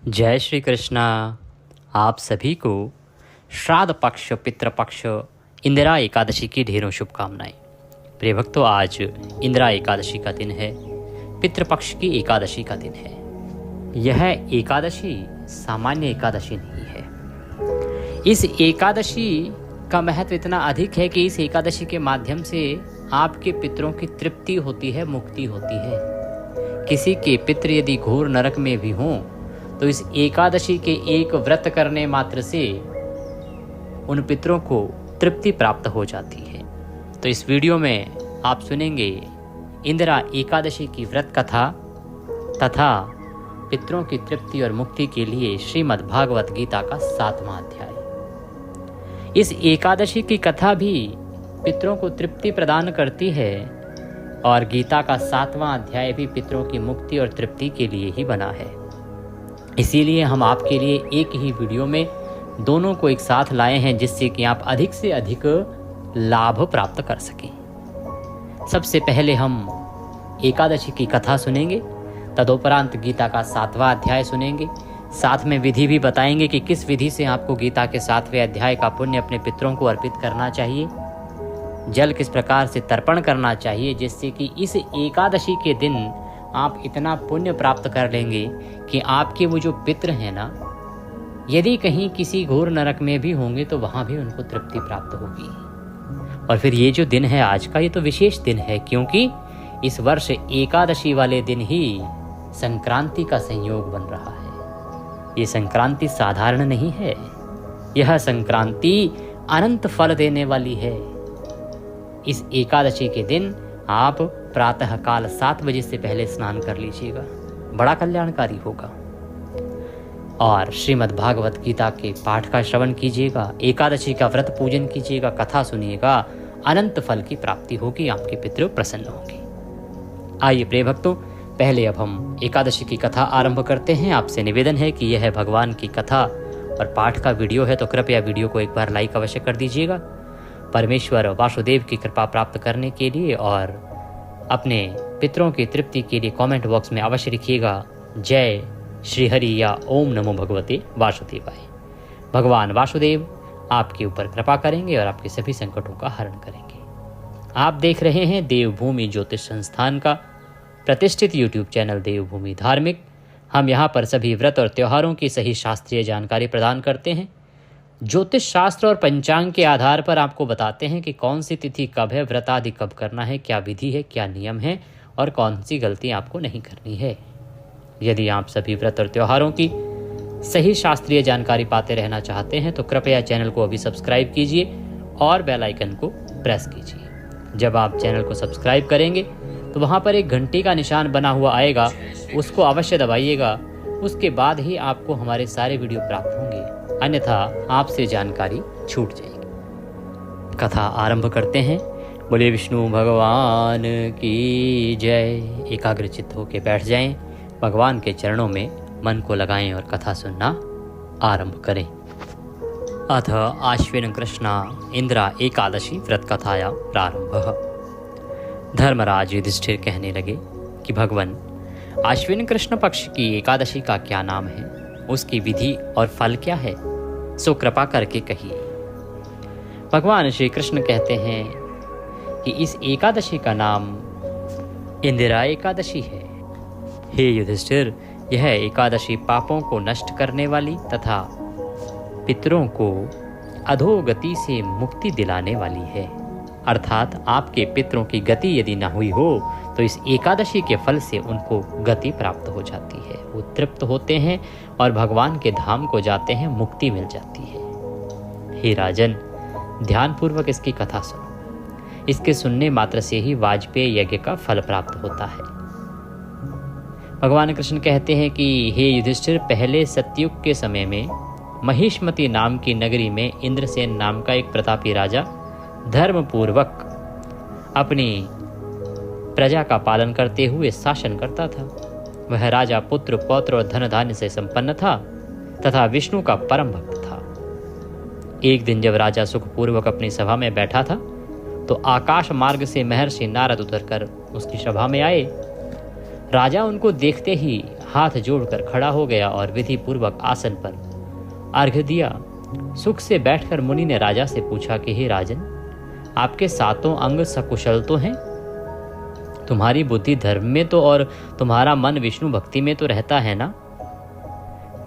जय श्री कृष्णा। आप सभी को श्राद्ध पक्ष, पितृपक्ष, इंदिरा एकादशी की ढेरों शुभकामनाएं। प्रिय भक्तों, आज इंदिरा एकादशी का दिन है, पितृपक्ष की एकादशी का दिन है। यह एकादशी सामान्य एकादशी नहीं है। इस एकादशी का महत्व इतना अधिक है कि इस एकादशी के माध्यम से आपके पितरों की तृप्ति होती है, मुक्ति होती है। किसी के पितृ यदि घोर नरक में भी हों तो इस एकादशी के एक व्रत करने मात्र से उन पितरों को तृप्ति प्राप्त हो जाती है। तो इस वीडियो में आप सुनेंगे इंदिरा एकादशी की व्रत कथा तथा पितरों की तृप्ति और मुक्ति के लिए श्रीमद् भागवत गीता का 7वां अध्याय। इस एकादशी की कथा भी पितरों को तृप्ति प्रदान करती है और गीता का 7वां अध्याय भी पितरों की मुक्ति और तृप्ति के लिए ही बना है। इसीलिए हम आपके लिए एक ही वीडियो में दोनों को एक साथ लाए हैं, जिससे कि आप अधिक से अधिक लाभ प्राप्त कर सकें। सबसे पहले हम एकादशी की कथा सुनेंगे, तदुपरांत गीता का 7वां अध्याय सुनेंगे। साथ में विधि भी बताएंगे कि किस विधि से आपको गीता के 7वें अध्याय का पुण्य अपने पितरों को अर्पित करना चाहिए, जल किस प्रकार से तर्पण करना चाहिए, जिससे कि इस एकादशी के दिन आप इतना पुण्य प्राप्त कर लेंगे कि आपके वो जो पितृ हैं ना, यदि कहीं किसी घोर नरक में भी होंगे तो वहाँ भी उनको तृप्ति प्राप्त होगी। और फिर ये जो दिन है आज का, ये तो विशेष दिन है, क्योंकि इस वर्ष एकादशी वाले दिन ही संक्रांति का संयोग बन रहा है। ये संक्रांति साधारण नहीं है, यह संक्रांति अनंत फल देने वाली है। इस एकादशी के दिन आप प्रातः काल 7 बजे से पहले स्नान कर लीजिएगा, बड़ा कल्याणकारी होगा। और श्रीमद् भागवत गीता के पाठ का श्रवण कीजिएगा, एकादशी का व्रत पूजन कीजिएगा, कथा सुनिएगा, अनंत फल की प्राप्ति होगी, आपके पितृ प्रसन्न होंगे। आइए प्रिय भक्तों, पहले अब हम एकादशी की कथा आरंभ करते हैं। आपसे निवेदन है कि यह भगवान की कथा और पाठ का वीडियो है, तो कृपया वीडियो को एक बार लाइक अवश्य कर दीजिएगा। परमेश्वर वासुदेव की कृपा प्राप्त करने के लिए और अपने पितरों की तृप्ति के लिए कमेंट बॉक्स में अवश्य लिखिएगा जय श्री हरि या ओम नमो भगवते वासुदेवाय। भगवान वासुदेव आपके ऊपर कृपा करेंगे और आपके सभी संकटों का हरण करेंगे। आप देख रहे हैं देवभूमि ज्योतिष संस्थान का प्रतिष्ठित यूट्यूब चैनल देवभूमि धार्मिक। हम यहाँ पर सभी व्रत और त्योहारों की सही शास्त्रीय जानकारी प्रदान करते हैं। ज्योतिष शास्त्र और पंचांग के आधार पर आपको बताते हैं कि कौन सी तिथि कब है, व्रत आदि कब करना है, क्या विधि है, क्या नियम है और कौन सी गलती आपको नहीं करनी है। यदि आप सभी व्रत और त्योहारों की सही शास्त्रीय जानकारी पाते रहना चाहते हैं तो कृपया चैनल को अभी सब्सक्राइब कीजिए और बेल आइकन को प्रेस कीजिए। जब आप चैनल को सब्सक्राइब करेंगे तो वहाँ पर एक घंटी का निशान बना हुआ आएगा, उसको अवश्य दबाइएगा। उसके बाद ही आपको हमारे सारे वीडियो प्राप्त होंगे, अन्यथा आपसे जानकारी छूट जाएगी। कथा आरंभ करते हैं। बोले विष्णु भगवान की जय। एकाग्रचित्त होकर बैठ जाएं, भगवान के चरणों में मन को लगाएं और कथा सुनना आरंभ करें। अथ आश्विन कृष्णा इंदिरा एकादशी व्रत कथाया प्रारंभ। धर्मराज युधिष्ठिर कहने लगे कि भगवान, आश्विन कृष्ण पक्ष की एकादशी का क्या नाम है, उसकी विधि और फल क्या है, सो कृपा करके कहिए। भगवान श्री कृष्ण कहते हैं कि इस एकादशी का नाम इंदिरा एकादशी है। हे युधिष्ठिर, यह एकादशी पापों को नष्ट करने वाली तथा पितरों को अधोगति से मुक्ति दिलाने वाली है। अर्थात आपके पितरों की गति यदि न हुई हो तो इस एकादशी के फल से उनको गति प्राप्त हो जाती है, वो तृप्त होते हैं और भगवान के धाम को जाते हैं, मुक्ति मिल जाती है। हे राजन, ध्यानपूर्वक इसकी कथा सुनो। इसके सुनने मात्र से ही वाजपेय यज्ञ का फल प्राप्त होता है। भगवान कृष्ण कहते हैं कि हे युधिष्ठिर, पहले सतयुग के समय में महिष्मती नाम की नगरी में इंद्रसेन नाम का एक प्रतापी राजा धर्मपूर्वक अपनी प्रजा का पालन करते हुए शासन करता था। वह राजा पुत्र पौत्र और धन धान्य से संपन्न था तथा विष्णु का परम भक्त था। एक दिन जब राजा सुखपूर्वक अपनी सभा में बैठा था तो आकाश मार्ग से महर्षि नारद उतरकर उसकी सभा में आए। राजा उनको देखते ही हाथ जोड़कर खड़ा हो गया और विधि पूर्वक आसन पर अर्घ्य दिया। सुख से बैठकर मुनि ने राजा से पूछा कि हे राजन, आपके सातों अंग सकुशल तो हैं? तुम्हारी बुद्धि धर्म में तो और तुम्हारा मन विष्णु भक्ति में तो रहता है ना?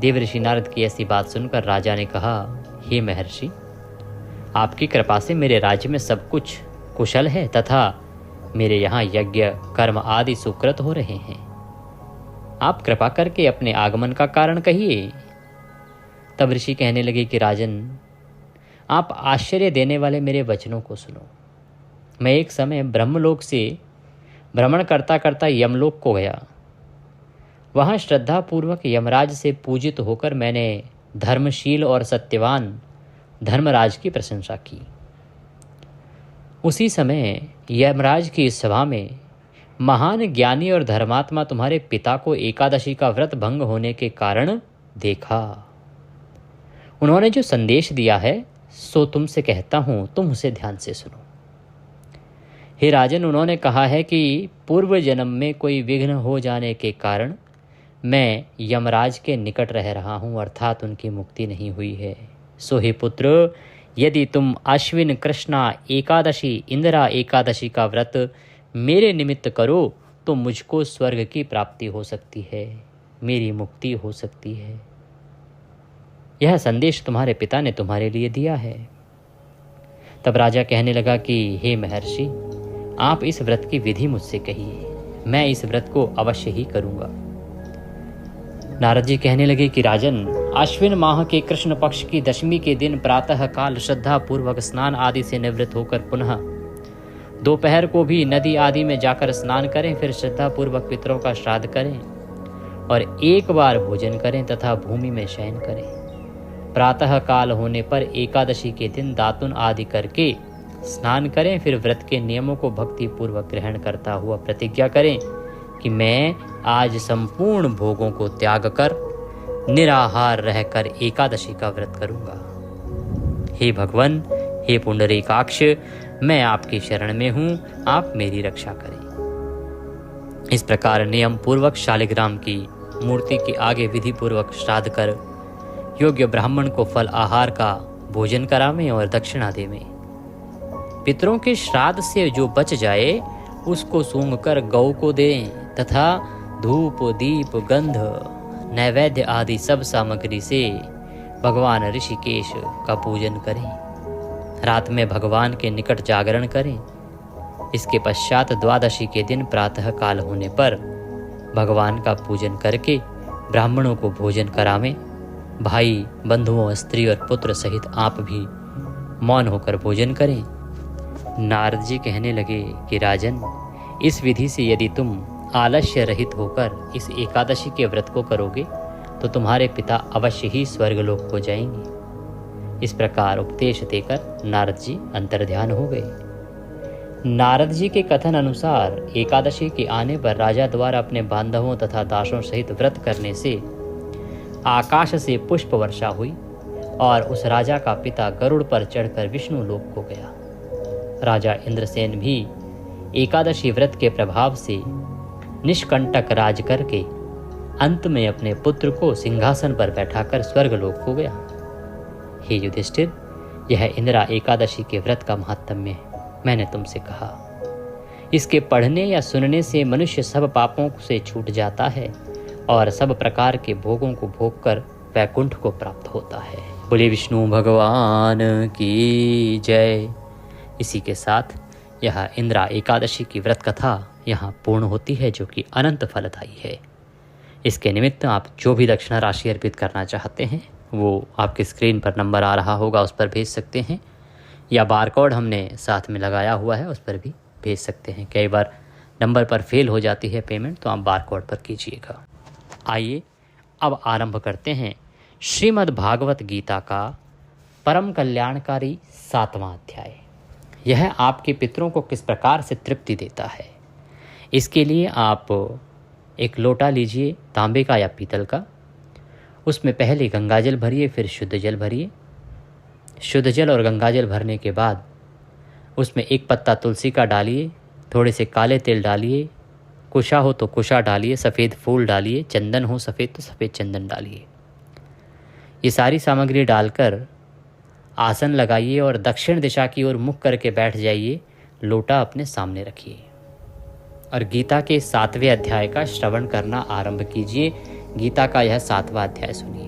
देवर्षि नारद की ऐसी बात सुनकर राजा ने कहा, हे महर्षि, आपकी कृपा से मेरे राज्य में सब कुछ कुशल है तथा मेरे यहाँ यज्ञ कर्म आदि सुकृत हो रहे हैं। आप कृपा करके अपने आगमन का कारण कहिए। तब ऋषि कहने लगे कि राजन, आप आश्चर्य देने वाले मेरे वचनों को सुनो। मैं एक समय ब्रह्मलोक से भ्रमण करता करता यमलोक को गया। वहाँ श्रद्धापूर्वक यमराज से पूजित होकर मैंने धर्मशील और सत्यवान धर्मराज की प्रशंसा की। उसी समय यमराज की इस सभा में महान ज्ञानी और धर्मात्मा तुम्हारे पिता को एकादशी का व्रत भंग होने के कारण देखा। उन्होंने जो संदेश दिया है सो तुमसे कहता हूं, तुम उसे ध्यान से सुनो। हे राजन, उन्होंने कहा है कि पूर्व जन्म में कोई विघ्न हो जाने के कारण मैं यमराज के निकट रह रहा हूं, अर्थात उनकी मुक्ति नहीं हुई है। सो हे पुत्र, यदि तुम अश्विन कृष्णा एकादशी इंदिरा एकादशी का व्रत मेरे निमित्त करो तो मुझको स्वर्ग की प्राप्ति हो सकती है, मेरी मुक्ति हो सकती है। यह संदेश तुम्हारे पिता ने तुम्हारे लिए दिया है। तब राजा कहने लगा कि हे महर्षि, आप इस व्रत की विधि मुझसे कहिए, मैं इस व्रत को अवश्य ही करूंगा। नारद जी कहने लगे कि राजन, अश्विन माह के कृष्ण पक्ष की दशमी के दिन प्रातः काल श्रद्धा पूर्वक स्नान आदि से निवृत्त होकर पुनः दोपहर को भी नदी आदि में जाकर स्नान करें, फिर श्रद्धा पूर्वक पितरों का श्राद्ध करें और एक बार भोजन करें तथा भूमि में शयन करें। प्रातः काल होने पर एकादशी के दिन दातुन आदि करके स्नान करें, फिर व्रत के नियमों को भक्ति पूर्वक ग्रहण करता हुआ प्रतिज्ञा करें कि मैं आज संपूर्ण भोगों को त्याग कर निराहार रहकर एकादशी का व्रत करूंगा। हे भगवान, हे पुंडरीकाक्ष, मैं आपकी शरण में हूं, आप मेरी रक्षा करें। इस प्रकार नियम पूर्वक शालिग्राम की मूर्ति के आगे विधि पूर्वक श्राद्ध कर योग्य ब्राह्मण को फल आहार का भोजन करावें और दक्षिणा देवें। पितरों के श्राद्ध से जो बच जाए उसको सूंघ कर गौ को दें तथा धूप दीप गंध नैवेद्य आदि सब सामग्री से भगवान ऋषिकेश का पूजन करें। रात में भगवान के निकट जागरण करें। इसके पश्चात द्वादशी के दिन प्रातः काल होने पर भगवान का पूजन करके ब्राह्मणों को भोजन करावें। भाई बंधुओं स्त्री और पुत्र सहित आप भी मौन होकर भोजन करें। नारद जी कहने लगे कि राजन, इस विधि से यदि तुम आलस्य रहित होकर इस एकादशी के व्रत को करोगे तो तुम्हारे पिता अवश्य ही स्वर्गलोक हो जाएंगे। इस प्रकार उपदेश देकर नारद जी अंतर्ध्यान हो गए। नारद जी के कथन अनुसार एकादशी के आने पर राजा द्वारा अपने बांधवों तथा दासों सहित व्रत करने से आकाश से पुष्प वर्षा हुई और उस राजा का पिता गरुड़ पर चढ़कर विष्णु लोक को गया। राजा इंद्रसेन भी एकादशी व्रत के प्रभाव से निष्कंटक राज करके अंत में अपने पुत्र को सिंहासन पर बैठाकर स्वर्गलोक को गया। हे युधिष्ठिर, यह इंदिरा एकादशी के व्रत का महात्म्य है। मैंने तुमसे कहा, इसके पढ़ने या सुनने से मनुष्य सब पापों से छूट जाता है और सब प्रकार के भोगों को भोग कर वैकुंठ को प्राप्त होता है। बोले विष्णु भगवान की जय। इसी के साथ यह इंदिरा एकादशी की व्रत कथा यहाँ पूर्ण होती है, जो कि अनंत फलदायी है। इसके निमित्त आप जो भी दक्षिणा राशि अर्पित करना चाहते हैं वो आपके स्क्रीन पर नंबर आ रहा होगा, उस पर भेज सकते हैं, या बारकोड हमने साथ में लगाया हुआ है उस पर भी भेज सकते हैं। कई बार नंबर पर फेल हो जाती है पेमेंट, तो आप बारकोड पर कीजिएगा। आइए अब आरंभ करते हैं श्रीमद् भागवत गीता का परम कल्याणकारी 7वां अध्याय। यह आपके पितरों को किस प्रकार से तृप्ति देता है। इसके लिए आप एक लोटा लीजिए, तांबे का या पीतल का। उसमें पहले गंगाजल भरिए, फिर शुद्ध जल भरिए। शुद्ध जल और गंगाजल भरने के बाद उसमें एक पत्ता तुलसी का डालिए, थोड़े से काले तिल डालिए, कुशा हो तो कुशा डालिए, सफ़ेद फूल डालिए, चंदन हो सफ़ेद तो सफ़ेद चंदन डालिए। ये सारी सामग्री डालकर आसन लगाइए और दक्षिण दिशा की ओर मुख करके बैठ जाइए। लोटा अपने सामने रखिए और गीता के 7वें अध्याय का श्रवण करना आरंभ कीजिए। गीता का यह 7वां अध्याय सुनिए।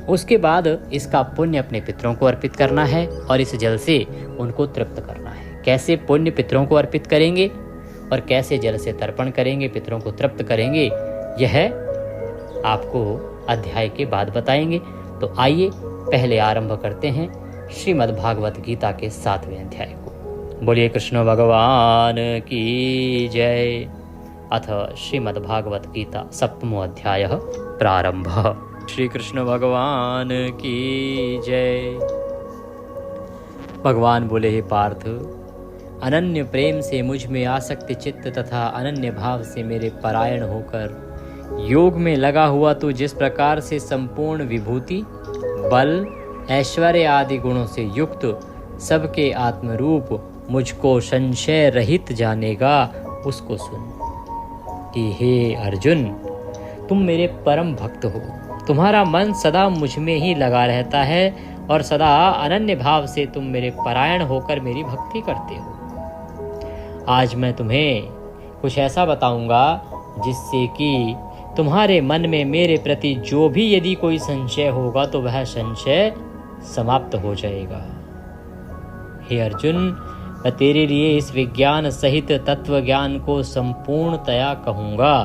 उसके बाद इसका पुण्य अपने पितरों को अर्पित करना है और इस जल से उनको तृप्त करना है। कैसे पुण्य पितरों को अर्पित करेंगे और कैसे जल से तर्पण करेंगे, पितरों को तृप्त करेंगे, यह आपको अध्याय के बाद बताएंगे। तो आइए पहले आरंभ करते हैं श्रीमद् भागवत गीता के 7वें अध्याय को। बोलिए कृष्ण भगवान की जय। अथ श्रीमद् भागवत गीता 7वां अध्याय प्रारंभ। श्री कृष्ण भगवान की जय। भगवान बोले, हे पार्थ, अनन्य प्रेम से मुझ में आसक्ति चित्त तथा अनन्य भाव से मेरे परायण होकर योग में लगा हुआ तो जिस प्रकार से संपूर्ण विभूति, बल, ऐश्वर्य आदि गुणों से युक्त सबके आत्मरूप मुझको संशय रहित जानेगा, उसको सुन कि हे अर्जुन, तुम मेरे परम भक्त हो। तुम्हारा मन सदा मुझ में ही लगा रहता है और सदा अनन्य भाव से तुम मेरे परायण होकर मेरी भक्ति करते हो। आज मैं तुम्हें कुछ ऐसा बताऊंगा जिससे कि तुम्हारे मन में मेरे प्रति जो भी यदि कोई संशय होगा तो वह संशय समाप्त हो जाएगा। हे अर्जुन, मैं तेरे लिए इस विज्ञान सहित तत्व ज्ञान को संपूर्णतया कहूँगा,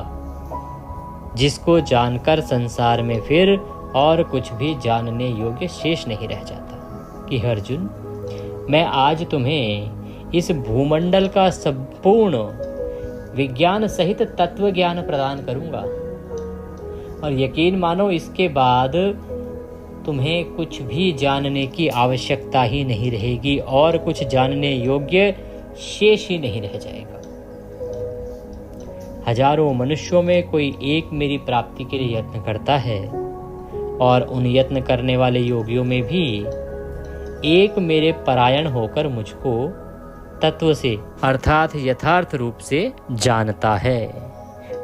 जिसको जानकर संसार में फिर और कुछ भी जानने योग्य शेष नहीं रह जाता। कि अर्जुन, मैं आज तुम्हें इस भूमंडल का संपूर्ण विज्ञान सहित तत्व ज्ञान प्रदान करूंगा और यकीन मानो इसके बाद तुम्हें कुछ भी जानने की आवश्यकता ही नहीं रहेगी और कुछ जानने योग्य शेष ही नहीं रह जाएगा। हजारों मनुष्यों में कोई एक मेरी प्राप्ति के लिए यत्न करता है और उन यत्न करने वाले योगियों में भी एक मेरे परायण होकर मुझको तत्व से अर्थात यथार्थ रूप से जानता है।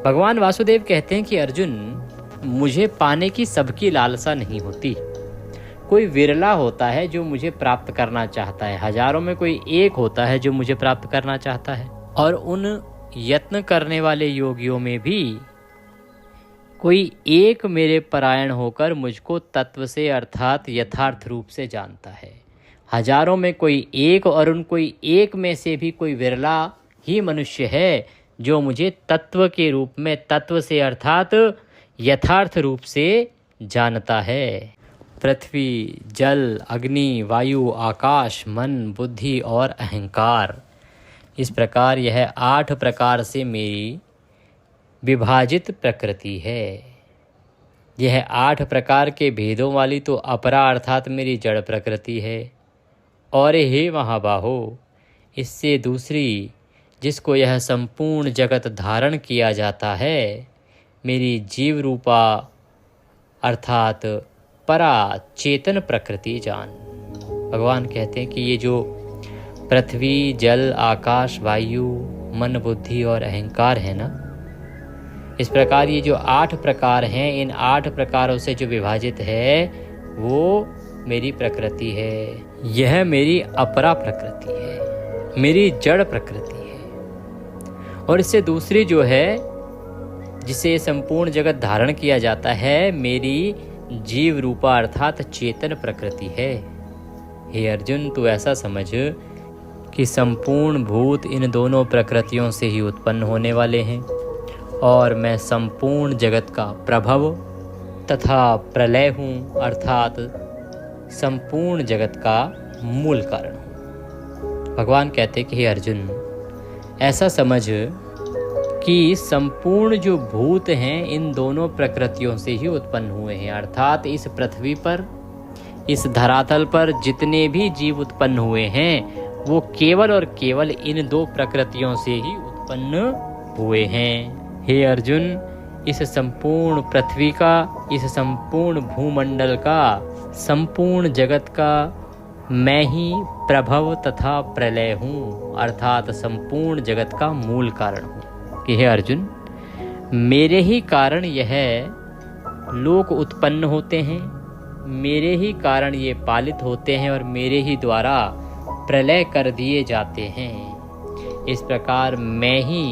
भगवान वासुदेव कहते हैं कि अर्जुन, मुझे पाने की सबकी लालसा नहीं होती। कोई विरला होता है जो मुझे प्राप्त करना चाहता है, हजारों में कोई एक होता है जो मुझे प्राप्त करना चाहता है और उन यत्न करने वाले योगियों में भी कोई एक मेरे परायण होकर मुझको तत्व से अर्थात यथार्थ रूप से जानता है। हजारों में कोई एक और उन कोई एक में से भी कोई विरला ही मनुष्य है जो मुझे तत्व के रूप में तत्व से अर्थात यथार्थ रूप से जानता है। पृथ्वी, जल, अग्नि, वायु, आकाश, मन, बुद्धि और अहंकार, इस प्रकार यह 8 प्रकार से मेरी विभाजित प्रकृति है। यह 8 प्रकार के भेदों वाली तो अपरा अर्थात मेरी जड़ प्रकृति है। और हे महाबाहो, इससे दूसरी जिसको यह संपूर्ण जगत धारण किया जाता है, मेरी जीव रूपा अर्थात परा चेतन प्रकृति जान। भगवान कहते हैं कि ये जो पृथ्वी, जल, आकाश, वायु, मन, बुद्धि और अहंकार है ना, इस प्रकार ये जो 8 प्रकार हैं, इन 8 प्रकारों से जो विभाजित है वो मेरी प्रकृति है। यह मेरी अपरा प्रकृति है, मेरी जड़ प्रकृति है। और इससे दूसरी जो है जिसे संपूर्ण जगत धारण किया जाता है, मेरी जीव रूपा अर्थात चेतन प्रकृति है। हे अर्जुन, तू ऐसा समझ कि संपूर्ण भूत इन दोनों प्रकृतियों से ही उत्पन्न होने वाले हैं और मैं संपूर्ण जगत का प्रभव तथा प्रलय हूँ अर्थात संपूर्ण जगत का मूल कारण हूँ। भगवान कहते कि हे अर्जुन, ऐसा समझ कि संपूर्ण जो भूत हैं इन दोनों प्रकृतियों से ही उत्पन्न हुए हैं, अर्थात इस पृथ्वी पर, इस धरातल पर जितने भी जीव उत्पन्न हुए हैं वो केवल और केवल इन 2 प्रकृतियों से ही उत्पन्न हुए हैं। हे अर्जुन, इस संपूर्ण पृथ्वी का, इस संपूर्ण भूमंडल का, संपूर्ण जगत का मैं ही प्रभव तथा प्रलय हूँ अर्थात संपूर्ण जगत का मूल कारण हूँ। कि हे अर्जुन, मेरे ही कारण यह लोक उत्पन्न होते हैं, मेरे ही कारण ये पालित होते हैं और मेरे ही द्वारा प्रलय कर दिए जाते हैं। इस प्रकार मैं ही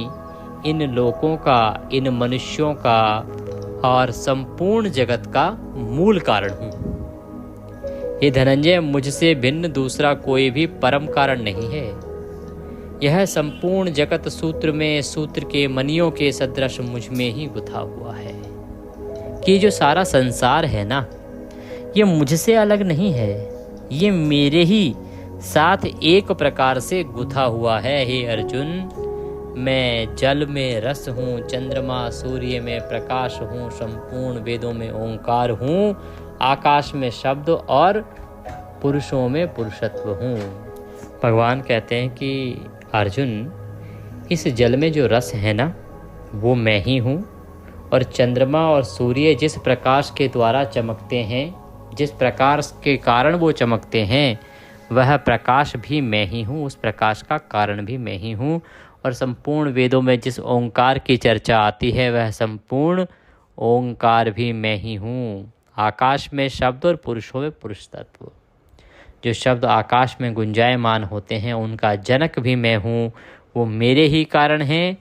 इन लोकों का, इन मनुष्यों का और संपूर्ण जगत का मूल कारण हूँ। ये धनंजय, मुझसे भिन्न दूसरा कोई भी परम कारण नहीं है। यह संपूर्ण जगत सूत्र में सूत्र के मणियों के सदृश मुझ में ही गुथा हुआ है कि जो सारा संसार है ना, ये मुझसे अलग नहीं है, ये मेरे ही साथ एक प्रकार से गुथा हुआ है। हे अर्जुन, मैं जल में रस हूँ, चंद्रमा सूर्य में प्रकाश हूँ, संपूर्ण वेदों में ओंकार हूँ, आकाश में शब्द और पुरुषों में पुरुषत्व हूँ। भगवान कहते हैं कि अर्जुन, इस जल में जो रस है ना, वो मैं ही हूँ, और चंद्रमा और सूर्य जिस प्रकाश के द्वारा चमकते हैं, जिस प्रकाश के कारण वो चमकते हैं, वह प्रकाश भी मैं ही हूँ, उस प्रकाश का कारण भी मैं ही हूँ। और संपूर्ण वेदों में जिस ओंकार की चर्चा आती है, वह संपूर्ण ओंकार भी मैं ही हूँ। आकाश में शब्द और पुरुषों में पुरुष तत्व, जो शब्द आकाश में गुंजायमान होते हैं, उनका जनक भी मैं हूँ, वो मेरे ही कारण हैं।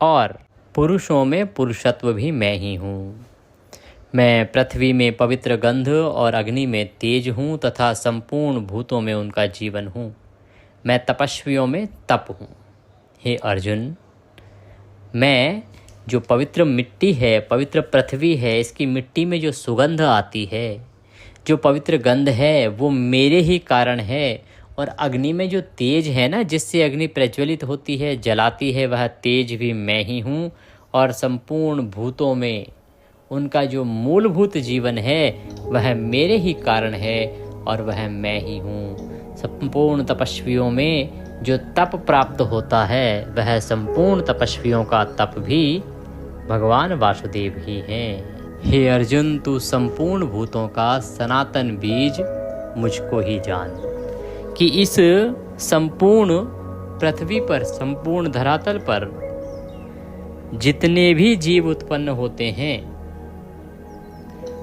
और पुरुषों में पुरुषत्व भी मैं ही हूँ। मैं पृथ्वी में पवित्र गंध और अग्नि में तेज हूँ तथा संपूर्ण भूतों में उनका जीवन हूँ। मैं तपस्वियों में तप हूँ। हे अर्जुन, मैं जो पवित्र मिट्टी है, पवित्र पृथ्वी है, इसकी मिट्टी में जो सुगंध आती है, जो पवित्र गंध है, वो मेरे ही कारण है। और अग्नि में जो तेज है ना, जिससे अग्नि प्रज्वलित होती है, जलाती है, वह तेज भी मैं ही हूँ। और संपूर्ण भूतों में उनका जो मूलभूत जीवन है, वह मेरे ही कारण है और वह मैं ही हूँ। संपूर्ण तपस्वियों में जो तप प्राप्त होता है, वह संपूर्ण तपस्वियों का तप भी भगवान वासुदेव ही हैं। हे अर्जुन, तू संपूर्ण भूतों का सनातन बीज मुझको ही जान कि इस संपूर्ण पृथ्वी पर, संपूर्ण धरातल पर जितने भी जीव उत्पन्न होते हैं,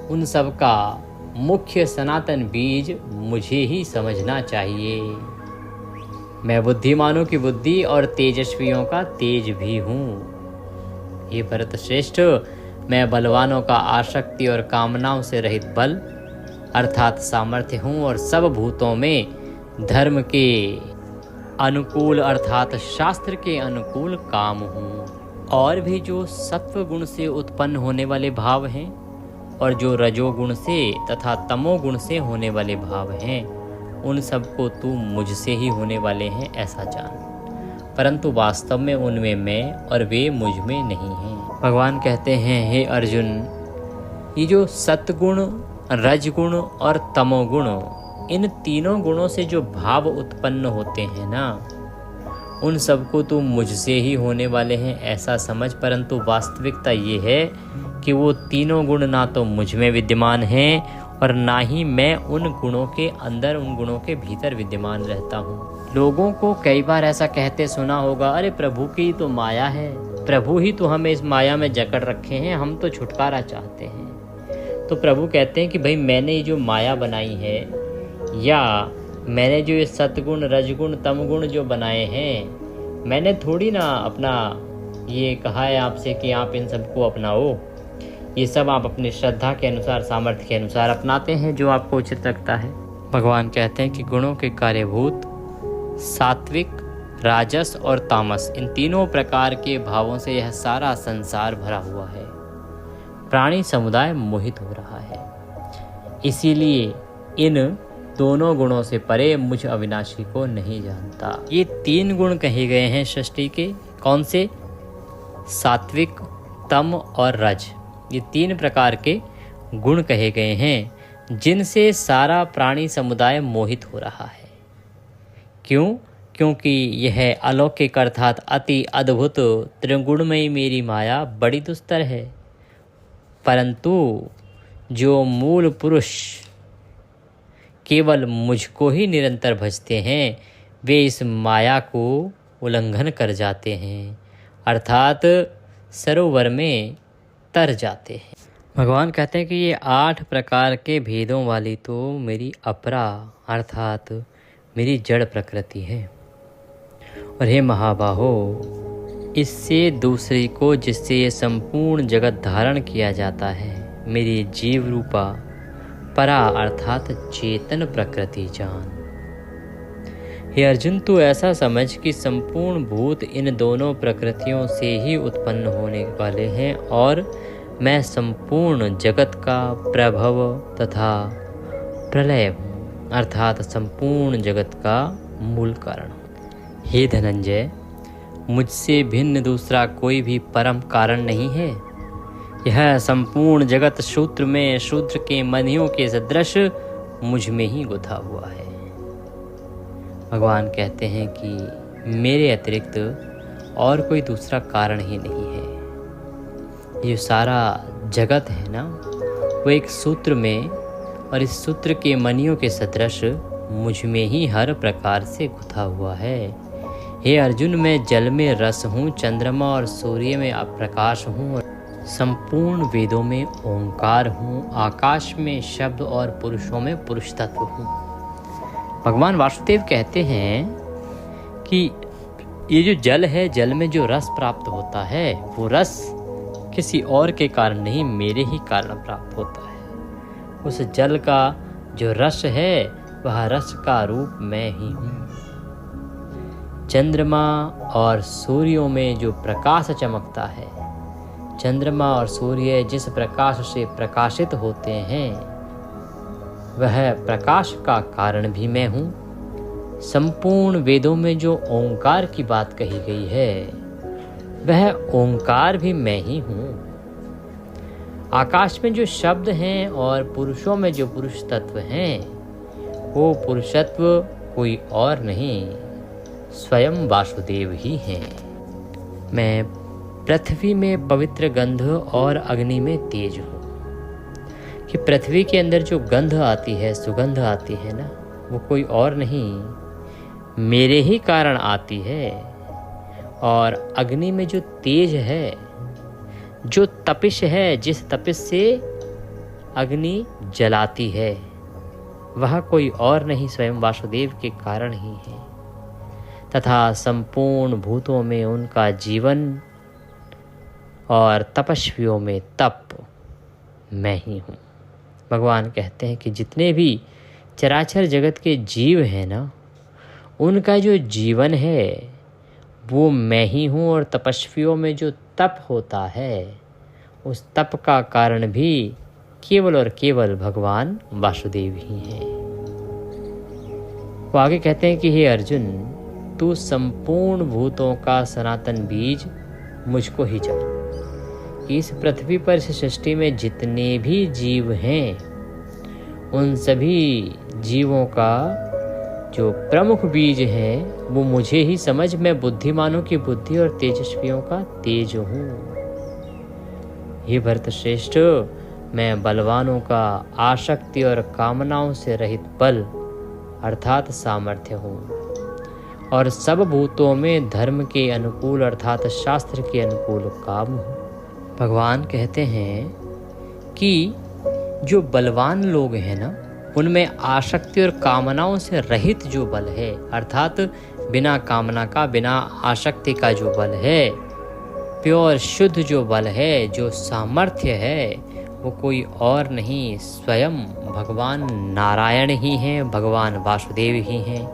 उन सब का मुख्य सनातन बीज मुझे ही समझना चाहिए। मैं बुद्धिमानों की बुद्धि और तेजस्वियों का तेज भी हूँ। हे भरत श्रेष्ठ, मैं बलवानों का आसक्ति और कामनाओं से रहित बल अर्थात सामर्थ्य हूँ, और सब भूतों में धर्म के अनुकूल अर्थात शास्त्र के अनुकूल काम हूँ। और भी जो सत्व गुण से उत्पन्न होने वाले भाव हैं और जो रजोगुण से तथा तमोगुण से होने वाले भाव हैं, उन सबको तू मुझसे ही होने वाले हैं ऐसा जान, परंतु वास्तव में उनमें मैं और वे मुझ में नहीं हैं। भगवान कहते हैं, हे अर्जुन, ये जो सत्गुण, रजगुण और तमोगुण, इन तीनों गुणों से जो भाव उत्पन्न होते हैं ना, उन सबको तू मुझसे ही होने वाले हैं ऐसा समझ, परंतु वास्तविकता ये है कि वो तीनों गुण ना तो मुझ में विद्यमान हैं और ना ही मैं उन गुणों के अंदर, उन गुणों के भीतर विद्यमान रहता हूँ। लोगों को कई बार ऐसा कहते सुना होगा, अरे प्रभु की तो माया है, प्रभु ही तो हमें इस माया में जकड़ रखे हैं, हम तो छुटकारा चाहते हैं। तो प्रभु कहते हैं कि भाई मैंने जो माया बनाई है, या मैंने जो ये सतगुण, रजगुण, तमगुण जो बनाए हैं, मैंने थोड़ी ना अपना ये कहा है आपसे कि आप इन सबको अपनाओ। ये सब आप अपनी श्रद्धा के अनुसार, सामर्थ्य के अनुसार अपनाते हैं जो आपको उचित लगता है। भगवान कहते हैं कि गुणों के कार्यभूत सात्विक, राजस और तामस, इन तीनों प्रकार के भावों से यह सारा संसार भरा हुआ है। प्राणी समुदाय मोहित हो रहा है, इसीलिए इन दोनों गुणों से परे मुझ अविनाशी को नहीं जानता। ये तीन गुण कहे गए हैं सृष्टि के, कौन से? सात्विक, तम और रज। ये तीन प्रकार के गुण कहे गए हैं जिनसे सारा प्राणी समुदाय मोहित हो रहा है। क्यों? क्योंकि यह अलौकिक अर्थात अति अद्भुत त्रिगुणमयी मेरी माया बड़ी दुस्तर है, परंतु जो मूल पुरुष केवल मुझको ही निरंतर भजते हैं, वे इस माया को उल्लंघन कर जाते हैं। अर्थात सरोवर में तर जाते हैं। भगवान कहते हैं कि ये 8 प्रकार के भेदों वाली तो मेरी अपरा अर्थात मेरी जड़ प्रकृति है। और हे महाबाहो, इससे दूसरी को जिससे ये संपूर्ण जगत धारण किया जाता है, मेरी जीव रूपा परा अर्थात चेतन प्रकृति जान। हे अर्जुन, तू ऐसा समझ कि संपूर्ण भूत इन दोनों प्रकृतियों से ही उत्पन्न होने वाले हैं और मैं संपूर्ण जगत का प्रभव तथा प्रलय हूँ अर्थात संपूर्ण जगत का मूल कारण हूँ। हे धनंजय, मुझसे भिन्न दूसरा कोई भी परम कारण नहीं है। यह संपूर्ण जगत सूत्र में शूद्र के मणियों के सदृश मुझ में ही गुथा हुआ है। भगवान कहते हैं कि मेरे अतिरिक्त और कोई दूसरा कारण ही नहीं है। ये सारा जगत है ना, वो एक सूत्र में और इस सूत्र के मणियों के सदृश मुझ में ही हर प्रकार से गुथा हुआ है। हे अर्जुन, मैं जल में रस हूँ, चंद्रमा और सूर्य में प्रकाश हूँ, संपूर्ण वेदों में ओंकार हूँ, आकाश में शब्द और पुरुषों में पुरुष तत्व हूँ। भगवान वासुदेव कहते हैं कि ये जो जल है, जल में जो रस प्राप्त होता है वो रस किसी और के कारण नहीं, मेरे ही कारण प्राप्त होता है। उस जल का जो रस है वह रस का रूप मैं ही हूँ। चंद्रमा और सूर्यों में जो प्रकाश चमकता है, चंद्रमा और सूर्य जिस प्रकाश से प्रकाशित होते हैं वह प्रकाश का कारण भी मैं हूँ। संपूर्ण वेदों में जो ओंकार की बात कही गई है वह ओंकार भी मैं ही हूँ। आकाश में जो शब्द हैं और पुरुषों में जो पुरुष तत्व हैं वो पुरुषत्व कोई और नहीं, स्वयं वासुदेव ही हैं। मैं पृथ्वी में पवित्र गंध और अग्नि में तेज हूँ। कि पृथ्वी के अंदर जो गंध आती है, सुगंध आती है ना, वो कोई और नहीं, मेरे ही कारण आती है। और अग्नि में जो तेज है, जो तपिश है, जिस तपिश से अग्नि जलाती है, वह कोई और नहीं, स्वयं वासुदेव के कारण ही है। तथा संपूर्ण भूतों में उनका जीवन और तपस्वियों में तप मैं ही हूँ। भगवान कहते हैं कि जितने भी चराचर जगत के जीव हैं ना, उनका जो जीवन है वो मैं ही हूँ। और तपस्वियों में जो तप होता है, उस तप का कारण भी केवल और केवल भगवान वासुदेव ही हैं। वो आगे कहते हैं कि हे अर्जुन, तू संपूर्ण भूतों का सनातन बीज मुझको ही जान। इस पृथ्वी पर इस सृष्टि में जितने भी जीव हैं, उन सभी जीवों का जो प्रमुख बीज है वो मुझे ही समझ। मैं बुद्धिमानों की बुद्धि और तेजस्वियों का तेज हूँ। हे भरत श्रेष्ठ, मैं बलवानों का आसक्ति और कामनाओं से रहित बल अर्थात सामर्थ्य हूँ और सब भूतों में धर्म के अनुकूल अर्थात शास्त्र के अनुकूल काम हूँ। भगवान कहते हैं कि जो बलवान लोग हैं ना, उनमें आसक्ति और कामनाओं से रहित जो बल है अर्थात बिना कामना का, बिना आसक्ति का जो बल है, प्योर शुद्ध जो बल है, जो सामर्थ्य है, वो कोई और नहीं, स्वयं भगवान नारायण ही हैं, भगवान वासुदेव ही हैं।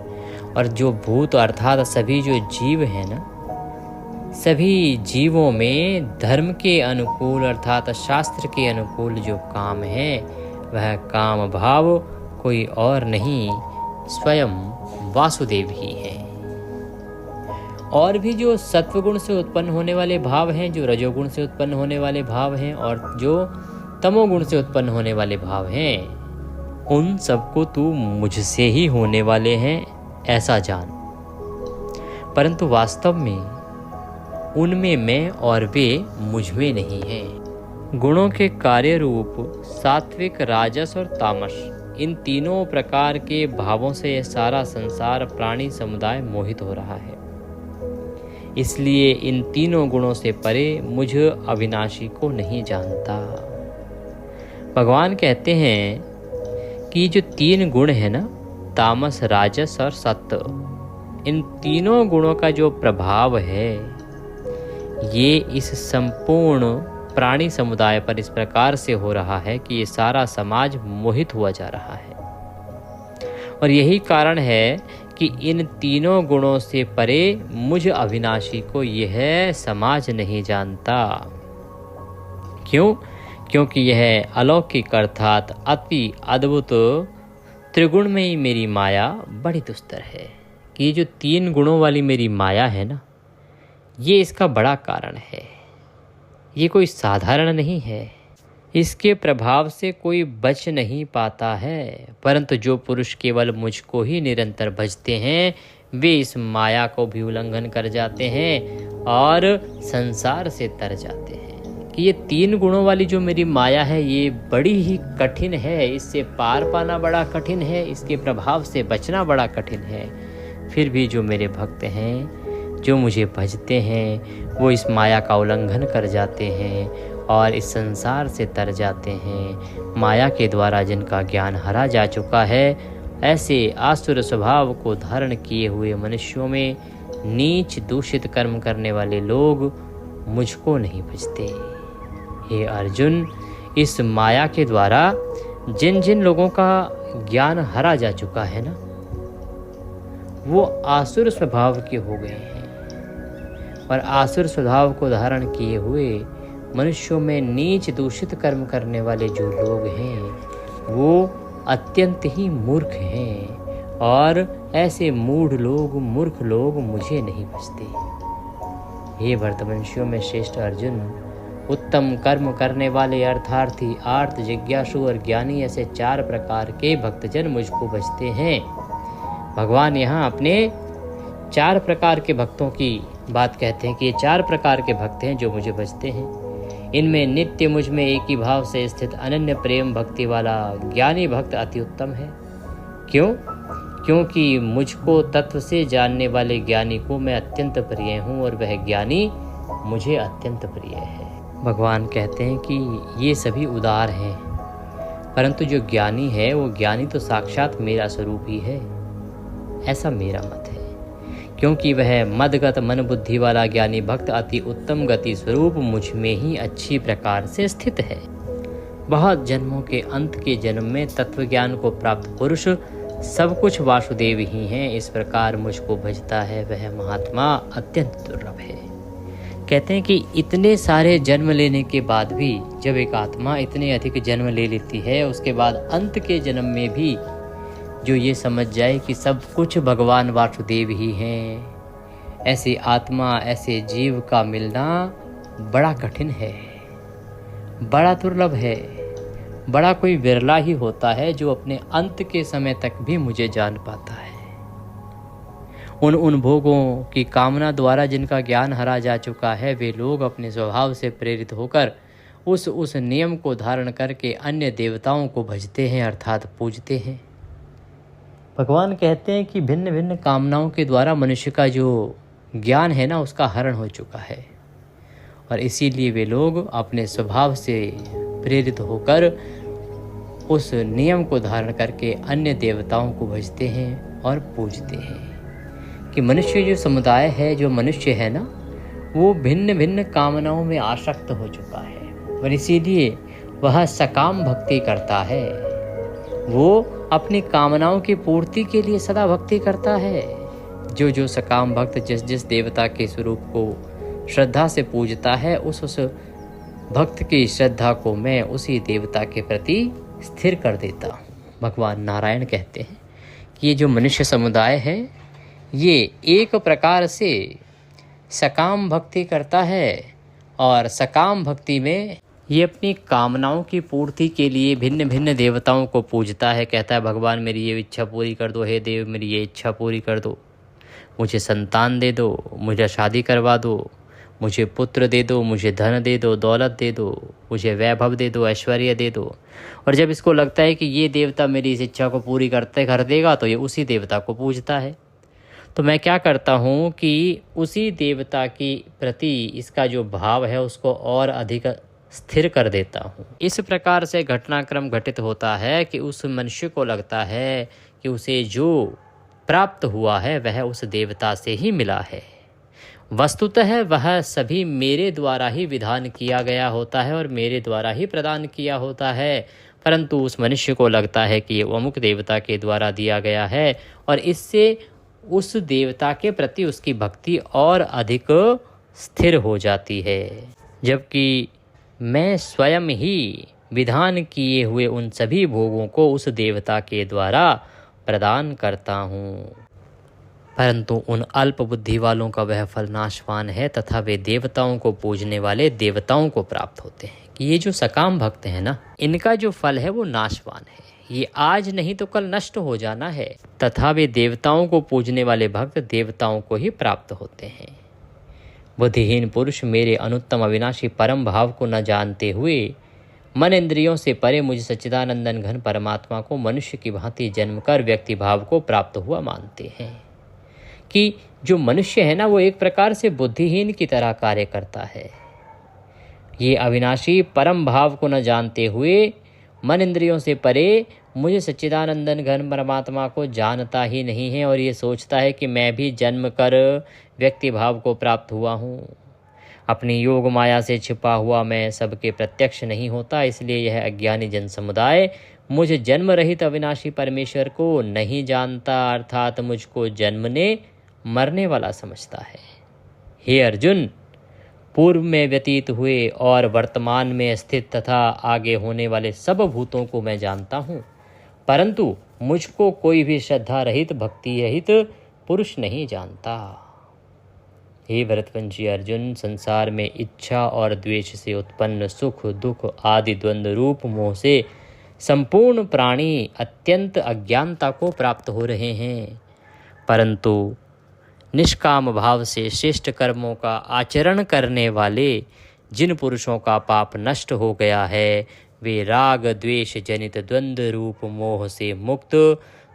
और जो भूत अर्थात सभी जो जीव हैं ना, सभी जीवों में धर्म के अनुकूल अर्थात शास्त्र के अनुकूल जो काम है वह काम भाव कोई और नहीं, स्वयं वासुदेव ही है। और भी जो सत्वगुण से उत्पन्न होने वाले भाव हैं, जो रजोगुण से उत्पन्न होने वाले भाव हैं और जो तमोगुण से उत्पन्न होने वाले भाव हैं, उन सबको तू मुझसे ही होने वाले हैं ऐसा जान। परंतु वास्तव में उनमें मैं और वे मुझ में नहीं हैं। गुणों के कार्य रूप सात्विक, राजस और तामस, इन तीनों प्रकार के भावों से यह सारा संसार प्राणी समुदाय मोहित हो रहा है। इसलिए इन तीनों गुणों से परे मुझ अविनाशी को नहीं जानता। भगवान कहते हैं कि जो तीन गुण है ना, तामस, राजस और सत्व, इन तीनों गुणों का जो प्रभाव है ये इस संपूर्ण प्राणी समुदाय पर इस प्रकार से हो रहा है कि ये सारा समाज मोहित हुआ जा रहा है। और यही कारण है कि इन तीनों गुणों से परे मुझ अविनाशी को यह समाज नहीं जानता। क्यों? क्योंकि यह अलौकिक अर्थात अति अद्भुत त्रिगुण में ही मेरी माया बड़ी दुस्तर है। कि ये जो तीन गुणों वाली मेरी माया है ना, ये इसका बड़ा कारण है। ये कोई साधारण नहीं है। इसके प्रभाव से कोई बच नहीं पाता है, परंतु जो पुरुष केवल मुझको ही निरंतर भजते हैं वे इस माया को भी उल्लंघन कर जाते हैं और संसार से तर जाते हैं। कि ये तीन गुणों वाली जो मेरी माया है ये बड़ी ही कठिन है, इससे पार पाना बड़ा कठिन है, इसके प्रभाव से बचना बड़ा कठिन है। फिर भी जो मेरे भक्त हैं, जो मुझे भजते हैं, वो इस माया का उल्लंघन कर जाते हैं और इस संसार से तर जाते हैं। माया के द्वारा जिनका ज्ञान हरा जा चुका है, ऐसे आसुर स्वभाव को धारण किए हुए मनुष्यों में नीच दूषित कर्म करने वाले लोग मुझको नहीं भजते। हे अर्जुन, इस माया के द्वारा जिन जिन लोगों का ज्ञान हरा जा चुका है ना, वो आसुर स्वभाव के हो गए हैं। और आसुर स्वभाव को धारण किए हुए मनुष्यों में नीच दूषित कर्म करने वाले जो लोग हैं वो अत्यंत ही मूर्ख हैं। और ऐसे मूर्ख लोग मुझे नहीं भजते। हे भरतवंशियों में श्रेष्ठ अर्जुन, उत्तम कर्म करने वाले अर्थार्थी, आर्त, जिज्ञासु और ज्ञानी, ऐसे चार प्रकार के भक्तजन मुझको भजते हैं। भगवान यहाँ अपने चार प्रकार के भक्तों की बात कहते हैं कि ये चार प्रकार के भक्त हैं जो मुझे भजते हैं। इनमें नित्य मुझ में एक ही भाव से स्थित अनन्य प्रेम भक्ति वाला ज्ञानी भक्त अति उत्तम है। क्यों? क्योंकि मुझको तत्व से जानने वाले ज्ञानी को मैं अत्यंत प्रिय हूँ और वह ज्ञानी मुझे अत्यंत प्रिय है। भगवान कहते हैं कि ये सभी उदार हैं, परंतु जो ज्ञानी है वो ज्ञानी तो साक्षात मेरा स्वरूप ही है, ऐसा मेरा मत है। क्योंकि वह मदगत मन बुद्धि वाला ज्ञानी भक्त अति उत्तम गति स्वरूप मुझ में ही अच्छी प्रकार से स्थित है। बहुत जन्मों के अंत के जन्म में तत्व ज्ञान को प्राप्त पुरुष सब कुछ वासुदेव ही हैं, इस प्रकार मुझको भजता है वह महात्मा अत्यंत दुर्लभ है। कहते हैं कि इतने सारे जन्म लेने के बाद भी जब एक आत्मा इतने अधिक जन्म ले लेती है, उसके बाद अंत के जन्म में भी जो ये समझ जाए कि सब कुछ भगवान वासुदेव ही हैं, ऐसी आत्मा, ऐसे जीव का मिलना बड़ा कठिन है, बड़ा दुर्लभ है। बड़ा कोई विरला ही होता है जो अपने अंत के समय तक भी मुझे जान पाता है। उन भोगों की कामना द्वारा जिनका ज्ञान हरा जा चुका है, वे लोग अपने स्वभाव से प्रेरित होकर उस नियम को धारण करके अन्य देवताओं को भजते हैं अर्थात पूजते हैं। भगवान कहते हैं कि भिन्न भिन्न कामनाओं के द्वारा मनुष्य का जो ज्ञान है ना, उसका हरण हो चुका है और इसीलिए वे लोग अपने स्वभाव से प्रेरित होकर उस नियम को धारण करके अन्य देवताओं को भजते हैं और पूजते हैं। कि मनुष्य जो समुदाय है, जो मनुष्य है ना, वो भिन्न भिन्न कामनाओं में आसक्त हो चुका है और इसीलिए वह सकाम भक्ति करता है। वो अपनी कामनाओं की पूर्ति के लिए सदा भक्ति करता है। जो सकाम भक्त जिस देवता के स्वरूप को श्रद्धा से पूजता है, उस भक्त की श्रद्धा को मैं उसी देवता के प्रति स्थिर कर देता हूँ। भगवान नारायण कहते हैं कि ये जो मनुष्य समुदाय है ये एक प्रकार से सकाम भक्ति करता है और सकाम भक्ति में ये अपनी कामनाओं की पूर्ति के लिए भिन्न भिन्न देवताओं को पूजता है। कहता है भगवान मेरी ये इच्छा पूरी कर दो, हे देव मेरी ये इच्छा पूरी कर दो, मुझे संतान दे दो, मुझे शादी करवा दो, मुझे पुत्र दे दो, मुझे धन दे दो, दौलत दे दो, मुझे वैभव दे दो, ऐश्वर्य दे दो। और जब इसको लगता है कि ये देवता मेरी इस इच्छा को पूरी कर देगा तो ये उसी देवता को पूजता है। तो मैं क्या करता हूँ कि उसी देवता के प्रति इसका जो भाव है उसको और अधिक स्थिर कर देता हूँ। इस प्रकार से घटनाक्रम घटित होता है कि उस मनुष्य को लगता है कि उसे जो प्राप्त हुआ है वह उस देवता से ही मिला है। वस्तुतः वह सभी मेरे द्वारा ही विधान किया गया होता है और मेरे द्वारा ही प्रदान किया होता है, परंतु उस मनुष्य को लगता है कि ये अमुक देवता के द्वारा दिया गया है और इससे उस देवता के प्रति उसकी भक्ति और अधिक स्थिर हो जाती है, जबकि मैं स्वयं ही विधान किए हुए उन सभी भोगों को उस देवता के द्वारा प्रदान करता हूँ। परंतु उन अल्प बुद्धि वालों का वह फल नाशवान है तथा वे देवताओं को पूजने वाले देवताओं को प्राप्त होते हैं। कि ये जो सकाम भक्त हैं ना, इनका जो फल है वो नाशवान है, ये आज नहीं तो कल नष्ट हो जाना है, तथा वे देवताओं को पूजने वाले भक्त देवताओं को ही प्राप्त होते हैं। बुद्धिहीन पुरुष मेरे अनुत्तम अविनाशी परम भाव को न जानते हुए मन इंद्रियों से परे मुझ सच्चिदानंदन घन परमात्मा को मनुष्य की भांति जन्म कर व्यक्ति भाव को प्राप्त हुआ मानते हैं। कि जो मनुष्य है ना वो एक प्रकार से बुद्धिहीन की तरह कार्य करता है। ये अविनाशी परम भाव को न जानते हुए मन इंद्रियों से परे मुझे सच्चिदानंदन घन परमात्मा को जानता ही नहीं है और ये सोचता है कि मैं भी जन्म कर व्यक्ति भाव को प्राप्त हुआ हूँ। अपनी योग माया से छिपा हुआ मैं सबके प्रत्यक्ष नहीं होता, इसलिए यह अज्ञानी जन समुदाय मुझे जन्म रहित अविनाशी परमेश्वर को नहीं जानता, अर्थात मुझको जन्मने मरने वाला समझता है। हे अर्जुन, पूर्व में व्यतीत हुए और वर्तमान में स्थित तथा आगे होने वाले सब भूतों को मैं जानता हूँ, परंतु मुझको कोई भी श्रद्धा रहित भक्ति रहित पुरुष नहीं जानता। हे भरतवंशी अर्जुन, संसार में इच्छा और द्वेष से उत्पन्न सुख दुख आदि द्वंद्व रूप मोह से संपूर्ण प्राणी अत्यंत अज्ञानता को प्राप्त हो रहे हैं, परंतु निष्काम भाव से श्रेष्ठ कर्मों का आचरण करने वाले जिन पुरुषों का पाप नष्ट हो गया है वे राग द्वेष जनित द्वंद्व रूप मोह से मुक्त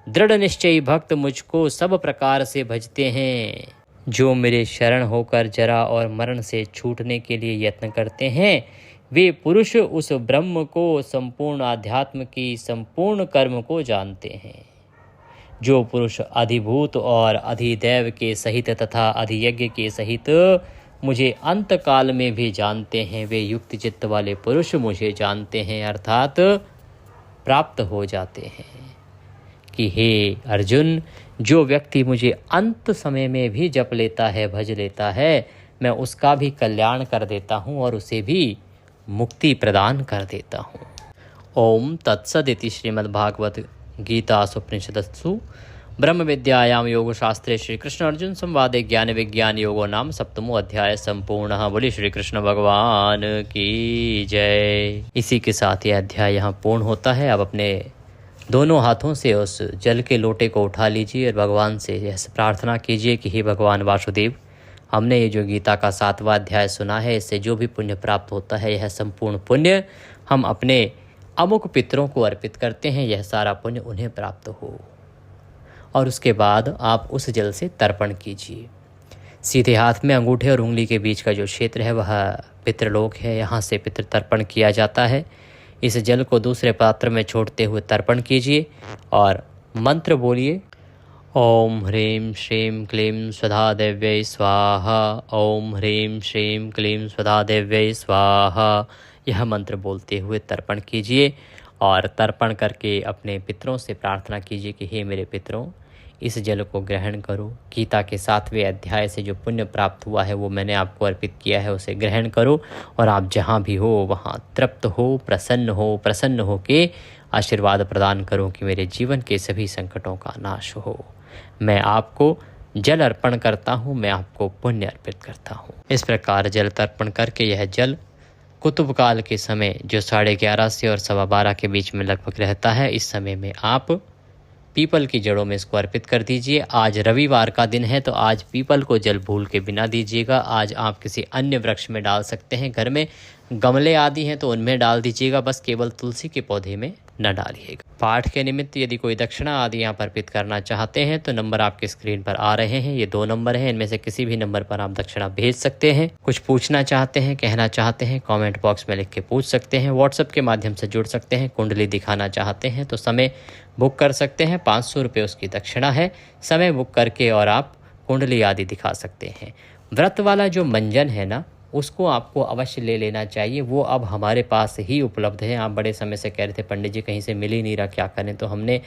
दृढ़ निश्चयी भक्त मुझको सब प्रकार से भजते हैं। जो मेरे शरण होकर जरा और मरण से छूटने के लिए यत्न करते हैं वे पुरुष उस ब्रह्म को संपूर्ण आध्यात्म की संपूर्ण कर्म को जानते हैं। जो पुरुष अधिभूत और अधिदैव के सहित तथा अधियज्ञ के सहित मुझे अंत काल में भी जानते हैं वे युक्त चित्त वाले पुरुष मुझे जानते हैं, अर्थात प्राप्त हो जाते हैं। कि हे अर्जुन, जो व्यक्ति मुझे अंत समय में भी जप लेता है भज लेता है, मैं उसका भी कल्याण कर देता हूँ और उसे भी मुक्ति प्रदान कर देता हूँ। ओम तत्सदिति श्रीमद्भागवत गीता उपनिषदसु ब्रह्म विद्यायाम योग शास्त्रे श्री कृष्ण अर्जुन संवादे ज्ञान विज्ञान योगो नाम सप्तमो अध्याय संपूर्ण। बोले श्री कृष्ण भगवान की जय। इसी के साथ यह अध्याय यहाँ पूर्ण होता है। अब अपने दोनों हाथों से उस जल के लोटे को उठा लीजिए और भगवान से यह प्रार्थना कीजिए कि हे भगवान वासुदेव, हमने ये जो गीता का 7वां अध्याय सुना है इससे जो भी पुण्य प्राप्त होता है यह संपूर्ण पुण्य हम अपने अमुक पितरों को अर्पित करते हैं, यह सारा पुण्य उन्हें प्राप्त हो। और उसके बाद आप उस जल से तर्पण कीजिए। सीधे हाथ में अंगूठे और उंगली के बीच का जो क्षेत्र है वह पितृलोक है, यहाँ से पितृ तर्पण किया जाता है। इस जल को दूसरे पात्र में छोड़ते हुए तर्पण कीजिए और मंत्र बोलिए, ओम ह्रीं श्रीं क्लीं स्वधा देव्यै स्वाहा, ओम ह्रीं श्रीं क्लीं स्वधा देव्यै स्वाहा। यह मंत्र बोलते हुए तर्पण कीजिए और तर्पण करके अपने पितरों से प्रार्थना कीजिए कि हे मेरे पितरों, इस जल को ग्रहण करो। गीता के 7वें अध्याय से जो पुण्य प्राप्त हुआ है वो मैंने आपको अर्पित किया है, उसे ग्रहण करो और आप जहाँ भी हो वहाँ तृप्त हो, प्रसन्न हो के आशीर्वाद प्रदान करो कि मेरे जीवन के सभी संकटों का नाश हो। मैं आपको जल अर्पण करता हूँ, मैं आपको पुण्य अर्पित करता हूँ। इस प्रकार जल तर्पण करके यह जल कुतुब काल के समय जो 11:30 से और 12:15 के बीच में लगभग रहता है, इस समय में आप पीपल की जड़ों में इसको अर्पित कर दीजिए। आज रविवार का दिन है तो आज पीपल को जल भूल के बिना दीजिएगा। आज आप किसी अन्य वृक्ष में डाल सकते हैं, घर में गमले आदि हैं तो उनमें डाल दीजिएगा, बस केवल तुलसी के पौधे में न डालिएगा। पाठ के निमित्त यदि कोई दक्षिणा आदि यहाँ पर अर्पित करना चाहते हैं तो नंबर आपके स्क्रीन पर आ रहे हैं, ये 2 नंबर हैं, इनमें से किसी भी नंबर पर आप दक्षिणा भेज सकते हैं। कुछ पूछना चाहते हैं, कहना चाहते हैं, कमेंट बॉक्स में लिख के पूछ सकते हैं, व्हाट्सएप के माध्यम से जुड़ सकते हैं। कुंडली दिखाना चाहते हैं तो समय बुक कर सकते हैं, 500 रुपये उसकी दक्षिणा है। समय बुक करके और आप कुंडली आदि दिखा सकते हैं। व्रत वाला जो मंजन है ना, उसको आपको अवश्य ले लेना चाहिए, वो अब हमारे पास ही उपलब्ध है। आप बड़े समय से कह रहे थे पंडित जी कहीं से मिल ही नहीं रहा, क्या करें, तो हमने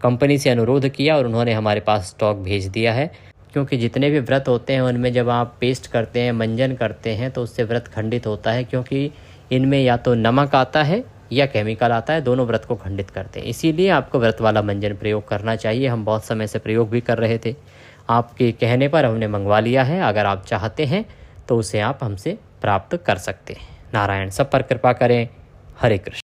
कंपनी से अनुरोध किया और उन्होंने हमारे पास स्टॉक भेज दिया है। क्योंकि जितने भी व्रत होते हैं उनमें जब आप पेस्ट करते हैं, मंजन करते हैं, तो उससे व्रत खंडित होता है, क्योंकि इनमें या तो नमक आता है या केमिकल आता है, दोनों व्रत को खंडित करते हैं। इसीलिए आपको व्रत वाला मंजन प्रयोग करना चाहिए। हम बहुत समय से प्रयोग भी कर रहे थे, आपके कहने पर हमने मंगवा लिया है। अगर आप चाहते हैं तो उसे आप हमसे प्राप्त कर सकते हैं। नारायण सब पर कृपा करें। हरे कृष्ण।